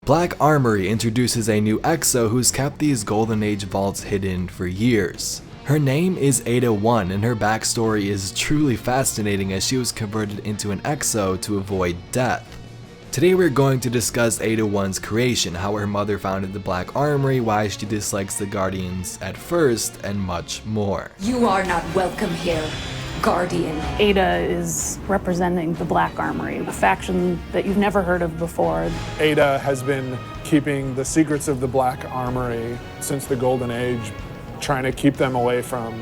Black Armory introduces a new exo who's kept these Golden Age vaults hidden for years. Her name is Aida-1 and her backstory is truly fascinating as she was converted into an exo to avoid death. Today we're going to discuss Aida-1's creation, how her mother founded the Black Armory, why she dislikes the Guardians at first, and much more. You are not welcome here, Guardian. Aida is representing the Black Armory, a faction that you've never heard of before. Aida has been keeping the secrets of the Black Armory since the Golden Age, trying to keep them away from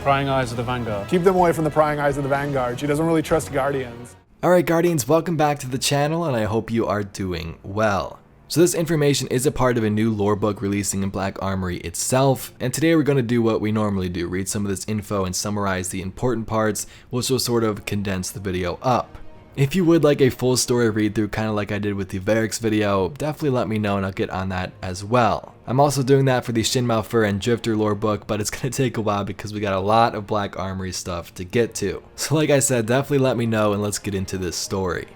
prying eyes of the Vanguard. Keep them away from the prying eyes of the Vanguard. She doesn't really trust Guardians. Alright Guardians, welcome back to the channel and I hope you are doing well. So this information is a part of a new lore book releasing in Black Armory itself, and today we're going to do what we normally do, read some of this info and summarize the important parts, which will sort of condense the video up. If you would like a full story read through, kind of like I did with the Varix video, definitely let me know and I'll get on that as well. I'm also doing that for the Shin Malphur and Drifter lore book, but it's going to take a while because we got a lot of Black Armory stuff to get to. So like I said, definitely let me know and let's get into this story.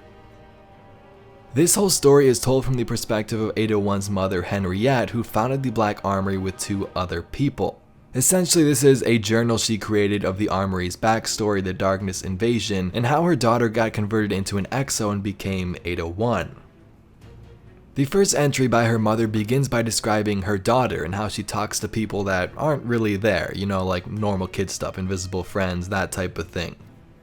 This whole story is told from the perspective of Aida-1's mother Henriette, who founded the Black Armory with 2 other people. Essentially, this is a journal she created of the Armory's backstory, the Darkness Invasion, and how her daughter got converted into an exo and became Aida-1. The first entry by her mother begins by describing her daughter and how she talks to people that aren't really there, you know, like normal kid stuff, invisible friends, that type of thing.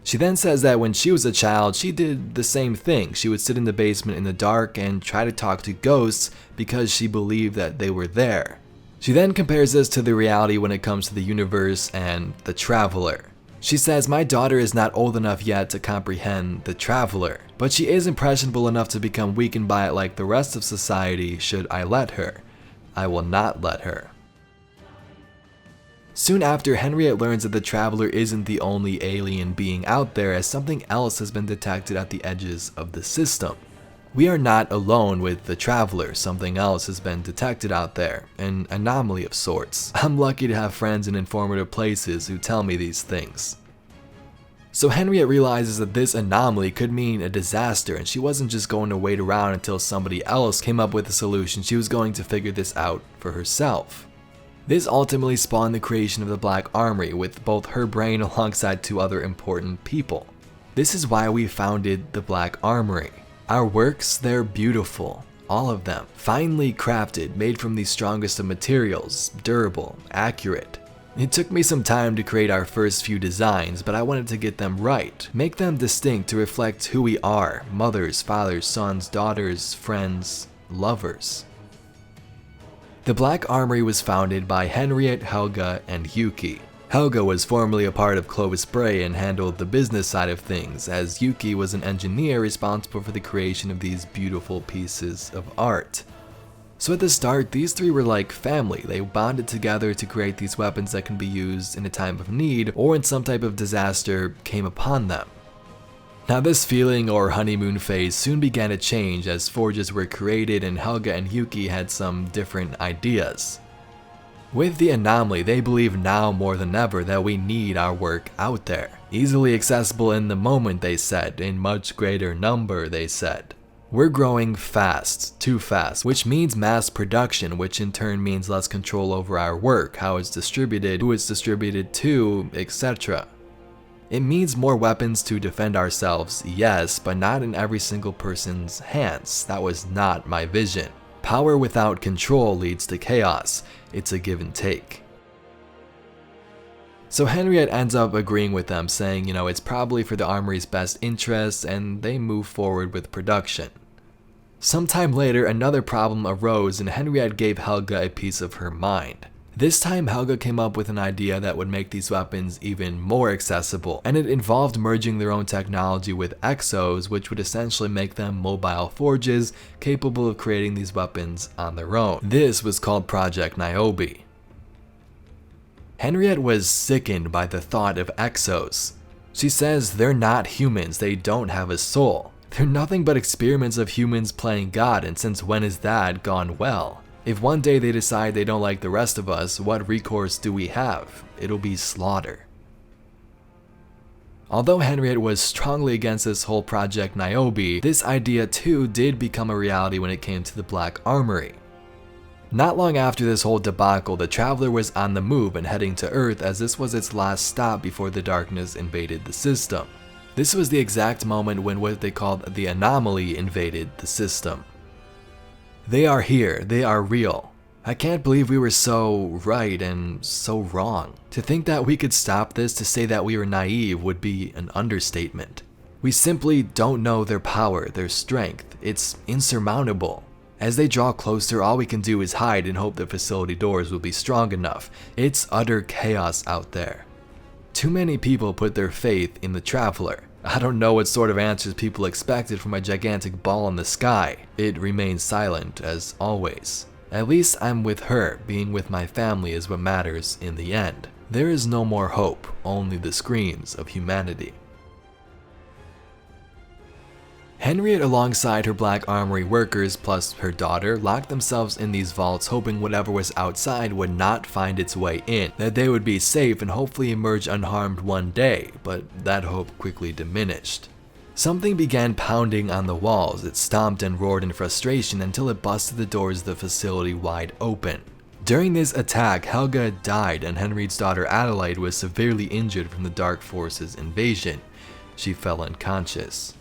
She then says that when she was a child, she did the same thing. She would sit in the basement in the dark and try to talk to ghosts because she believed that they were there. She then compares this to the reality when it comes to the universe and the Traveler. She says, "My daughter is not old enough yet to comprehend the Traveler, but she is impressionable enough to become weakened by it like the rest of society should I let her. I will not let her." Soon after, Henriette learns that the Traveler isn't the only alien being out there, as something else has been detected at the edges of the system. We are not alone with the Traveler, something else has been detected out there, an anomaly of sorts. I'm lucky to have friends in informative places who tell me these things. So Henriette realizes that this anomaly could mean a disaster, and she wasn't just going to wait around until somebody else came up with a solution. She was going to figure this out for herself. This ultimately spawned the creation of the Black Armory, with both her brain alongside 2 other important people. This is why we founded the Black Armory. Our works, they're beautiful, all of them, finely crafted, made from the strongest of materials, durable, accurate. It took me some time to create our first few designs, but I wanted to get them right, make them distinct to reflect who we are, mothers, fathers, sons, daughters, friends, lovers. The Black Armory was founded by Henriette, Helga, and Yuki. Helga was formerly a part of Clovis Bray and handled the business side of things, as Yuki was an engineer responsible for the creation of these beautiful pieces of art. So at the start, these 3 were like family. They bonded together to create these weapons that can be used in a time of need or when some type of disaster came upon them. Now this feeling or honeymoon phase soon began to change as forges were created and Helga and Yuki had some different ideas. With the anomaly, they believe now more than ever that we need our work out there. Easily accessible in the moment, they said, in much greater number, they said. We're growing fast, too fast, which means mass production, which in turn means less control over our work, how it's distributed, who it's distributed to, etc. It means more weapons to defend ourselves, yes, but not in every single person's hands. That was not my vision. Power without control leads to chaos. It's a give and take. So Henriette ends up agreeing with them, saying, it's probably for the Armory's best interests, and they move forward with production. Sometime later, another problem arose and Henriette gave Helga a piece of her mind. This time, Helga came up with an idea that would make these weapons even more accessible, and it involved merging their own technology with exos, which would essentially make them mobile forges capable of creating these weapons on their own. This was called Project Niobe. Henriette was sickened by the thought of exos. She says they're not humans, they don't have a soul. They're nothing but experiments of humans playing God, and since when is that gone well? If one day they decide they don't like the rest of us, what recourse do we have? It'll be slaughter. Although Henriette was strongly against this whole Project Niobe, this idea too did become a reality when it came to the Black Armory. Not long after this whole debacle, the Traveler was on the move and heading to Earth, as this was its last stop before the darkness invaded the system. This was the exact moment when what they called the anomaly invaded the system. They are here, they are real. I can't believe we were so right and so wrong. To think that we could stop this, to say that we were naive, would be an understatement. We simply don't know their power, their strength. It's insurmountable. As they draw closer, all we can do is hide and hope the facility doors will be strong enough. It's utter chaos out there. Too many people put their faith in the Traveler. I don't know what sort of answers people expected from a gigantic ball in the sky. It remains silent as always. At least I'm with her. Being with my family is what matters in the end. There is no more hope, only the screams of humanity. Henriette, alongside her Black Armory workers plus her daughter, locked themselves in these vaults, hoping whatever was outside would not find its way in, that they would be safe and hopefully emerge unharmed one day, but that hope quickly diminished. Something began pounding on the walls. It stomped and roared in frustration until it busted the doors of the facility wide open. During this attack, Helga died and Henriette's daughter Adelaide was severely injured from the Dark Forces invasion. She fell unconscious.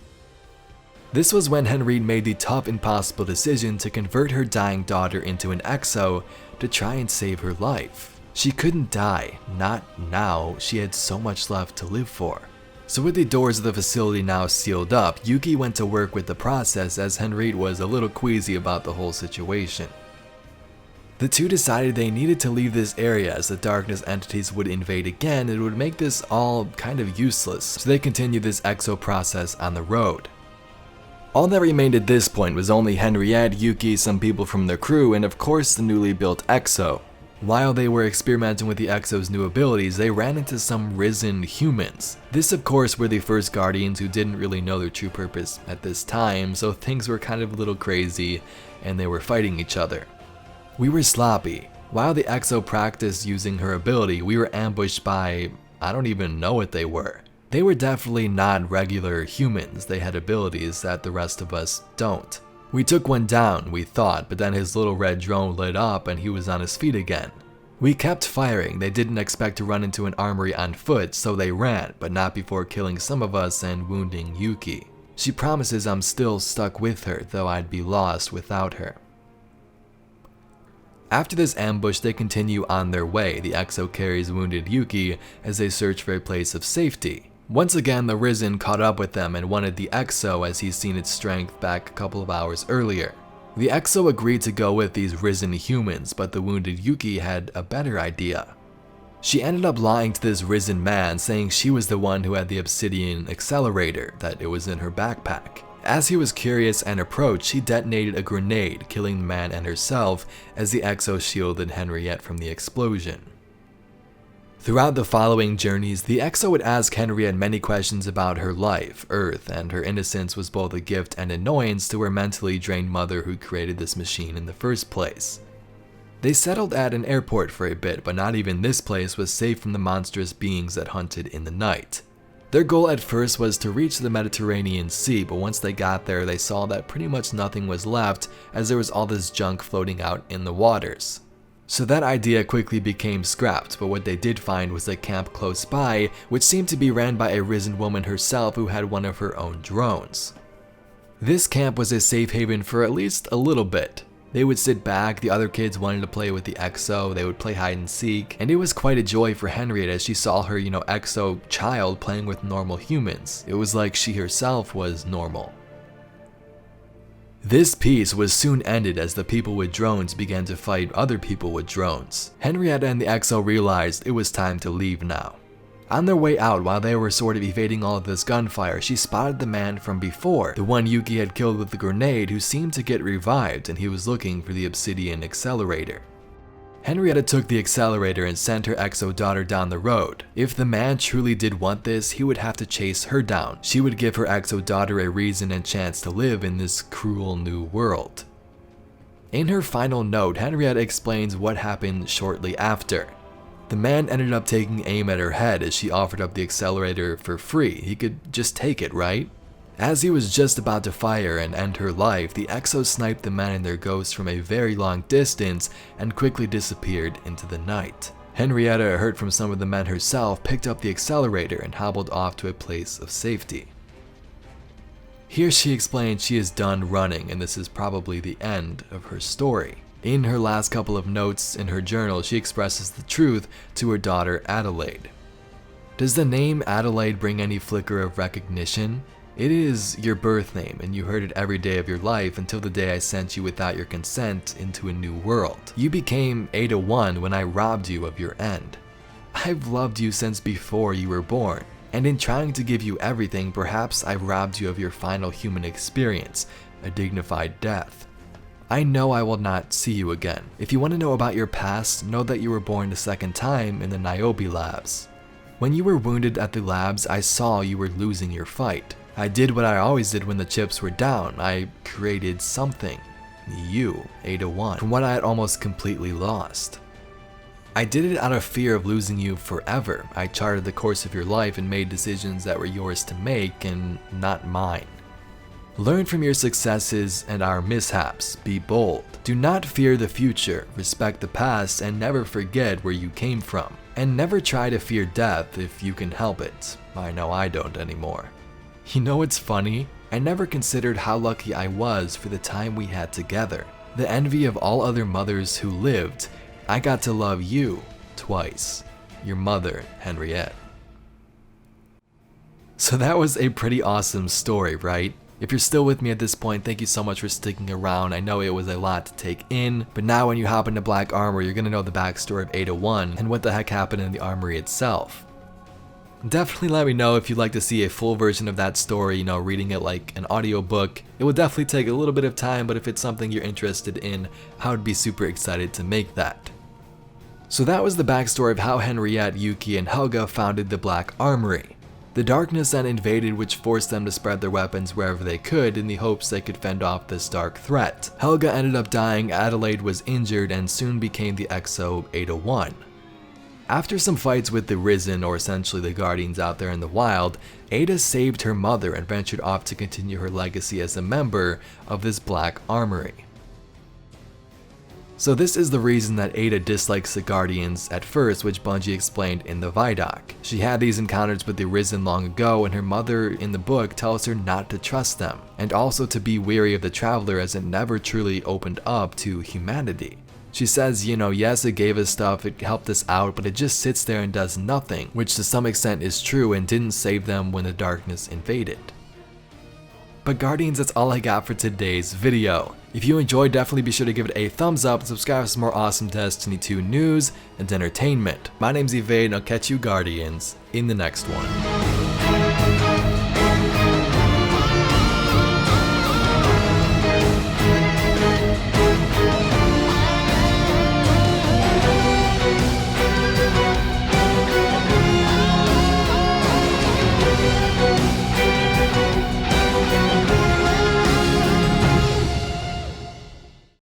This was when Henriette made the tough, impossible decision to convert her dying daughter into an exo to try and save her life. She couldn't die, not now, she had so much left to live for. So with the doors of the facility now sealed up, Yuki went to work with the process as Henriette was a little queasy about the whole situation. The two decided they needed to leave this area as the darkness entities would invade again and it would make this all kind of useless, so they continued this exo process on the road. All that remained at this point was only Henriette, Yuki, some people from their crew, and of course the newly built exo. While they were experimenting with the exo's new abilities, they ran into some risen humans. This of course were the first Guardians who didn't really know their true purpose at this time, so things were kind of a little crazy and they were fighting each other. We were sloppy. While the exo practiced using her ability, we were ambushed by, I don't even know what they were. They were definitely not regular humans, they had abilities that the rest of us don't. We took one down, we thought, but then his little red drone lit up and he was on his feet again. We kept firing. They didn't expect to run into an armory on foot, so they ran, but not before killing some of us and wounding Yuki. She promises I'm still stuck with her, though I'd be lost without her. After this ambush, they continue on their way. The exo carries wounded Yuki as they search for a place of safety. Once again, the Risen caught up with them and wanted the exo as he's seen its strength back a couple of hours earlier. The exo agreed to go with these risen humans, but the wounded Yuki had a better idea. She ended up lying to this risen man, saying she was the one who had the obsidian accelerator, that it was in her backpack. As he was curious and approached, she detonated a grenade, killing the man and herself as the exo shielded Henriette from the explosion. Throughout the following journeys, the exo would ask Henriette many questions about her life, Earth, and her innocence was both a gift and annoyance to her mentally drained mother who created this machine in the first place. They settled at an airport for a bit, but not even this place was safe from the monstrous beings that hunted in the night. Their goal at first was to reach the Mediterranean Sea, but once they got there, they saw that pretty much nothing was left as there was all this junk floating out in the waters. So that idea quickly became scrapped, but what they did find was a camp close by, which seemed to be ran by a risen woman herself who had one of her own drones. This camp was a safe haven for at least a little bit. They would sit back, the other kids wanted to play with the exo, they would play hide and seek, and it was quite a joy for Henriette as she saw her, exo child playing with normal humans. It was like she herself was normal. This peace was soon ended as the people with drones began to fight other people with drones. Henriette and the exo realized it was time to leave now. On their way out, while they were sort of evading all of this gunfire, she spotted the man from before, the one Yuki had killed with the grenade, who seemed to get revived and he was looking for the obsidian accelerator. Henriette took the accelerator and sent her exo daughter down the road. If the man truly did want this, he would have to chase her down. She would give her exo daughter a reason and chance to live in this cruel new world. In her final note, Henriette explains what happened shortly after. The man ended up taking aim at her head as she offered up the accelerator for free. He could just take it, right? As he was just about to fire and end her life, the Exo sniped the men and their ghosts from a very long distance and quickly disappeared into the night. Henriette, heard from some of the men herself, picked up the accelerator and hobbled off to a place of safety. Here she explained she is done running and this is probably the end of her story. In her last couple of notes in her journal, she expresses the truth to her daughter Adelaide. Does the name Adelaide bring any flicker of recognition? It is your birth name and you heard it every day of your life until the day I sent you without your consent into a new world. You became Aida-1 when I robbed you of your end. I've loved you since before you were born, and in trying to give you everything, perhaps I've robbed you of your final human experience, a dignified death. I know I will not see you again. If you want to know about your past, know that you were born the second time in the Niobe labs. When you were wounded at the labs, I saw you were losing your fight. I did what I always did when the chips were down. I created something. You, Aida-1, from what I had almost completely lost. I did it out of fear of losing you forever. I charted the course of your life and made decisions that were yours to make and not mine. Learn from your successes and our mishaps. Be bold. Do not fear the future. Respect the past and never forget where you came from. And never try to fear death if you can help it. I know I don't anymore. You know what's funny? I never considered how lucky I was for the time we had together. The envy of all other mothers who lived, I got to love you twice. Your mother, Henriette. So that was a pretty awesome story, right? If you're still with me at this point, thank you so much for sticking around. I know it was a lot to take in, but now when you hop into Black Armory, you're gonna know the backstory of Aida-1 and what the heck happened in the armory itself. Definitely let me know if you'd like to see a full version of that story, reading it like an audiobook. It would definitely take a little bit of time, but if it's something you're interested in, I would be super excited to make that. So that was the backstory of how Henriette, Yuki, and Helga founded the Black Armory. The darkness then invaded, which forced them to spread their weapons wherever they could in the hopes they could fend off this dark threat. Helga ended up dying, Adelaide was injured, and soon became the Exo Aida-1. After some fights with the Risen, or essentially the Guardians out there in the wild, Aida saved her mother and ventured off to continue her legacy as a member of this Black Armory. So this is the reason that Aida dislikes the Guardians at first, which Bungie explained in the Vidoc. She had these encounters with the Risen long ago, and her mother in the book tells her not to trust them, and also to be wary of the Traveler as it never truly opened up to humanity. She says, yes, it gave us stuff, it helped us out, but it just sits there and does nothing, which to some extent is true and didn't save them when the darkness invaded. But Guardians, that's all I got for today's video. If you enjoyed, definitely be sure to give it a thumbs up and subscribe for some more awesome Destiny 2 news and entertainment. My name's Evade and I'll catch you Guardians in the next one.